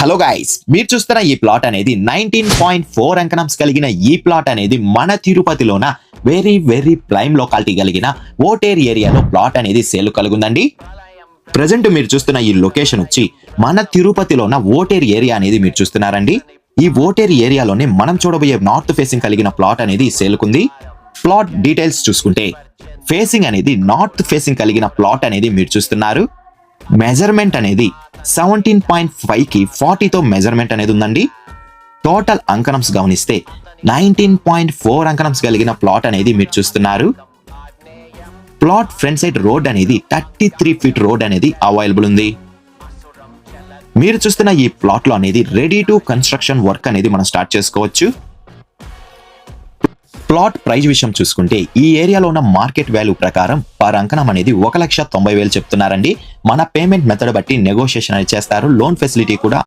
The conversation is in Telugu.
హలో గైస్, మీరు చూస్తున్న ఈ ప్లాట్ అనేది 19.4 అంకణంస్ కలిగిన ఈ ప్లాట్ అనేది మన తిరుపతిలోన వెరీ ప్రైమ్ లొకాలిటీ కలిగిన ఓటేర్ ఏరియాలో ప్లాట్ అనేది సేల్ కలుగుందండి. ప్రజెంట్ మీరు చూస్తున్న ఈ లొకేషన్ వచ్చి మన తిరుపతిలోన ఓటేర్ ఏరియా అనేది మీరు చూస్తున్నారండి. ఈ ఓటేర్ ఏరియాలోనే మనం చూడబోయే నార్త్ ఫేసింగ్ కలిగిన ప్లాట్ అనేది సేల్కుంది. ప్లాట్ డీటెయిల్స్ చూసుకుంటే ఫేసింగ్ అనేది నార్త్ ఫేసింగ్ కలిగిన ప్లాట్ అనేది మీరు చూస్తున్నారు. మెజర్మెంట్ అనేది 17.5 కి 40తో మెజర్మెంట్ అనేది ఉందండి. టోటల్ అంకణంస్ గమనిస్తే 19.4 అంకణంస్ కలిగిన ప్లాట్ అనేది మీరు చూస్తున్నారు. ప్లాట్ ఫ్రంట్ సైడ్ రోడ్ అనేది 33 ఫీట్ రోడ్ అనేది అవైలబుల్ ఉంది. మీరు చూస్తున్న ఈ ప్లాట్ లో అనేది రెడీ టు కన్స్ట్రక్షన్ వర్క్ అనేది మనం స్టార్ట్ చేసుకోవచ్చు. ప్లాట్ ప్రైస్ విషయం చూసుకుంటే ఈ ఏరియాలో ఉన్న మార్కెట్ వాల్యూ ప్రకారం పర్ అంకణం అనేది 1,90,000 చెప్తున్నారండి. మన పేమెంట్ మెథడ్ బట్టి నెగోషియేషన్ అనేది చేస్తారు. లోన్ ఫెసిలిటీ కూడా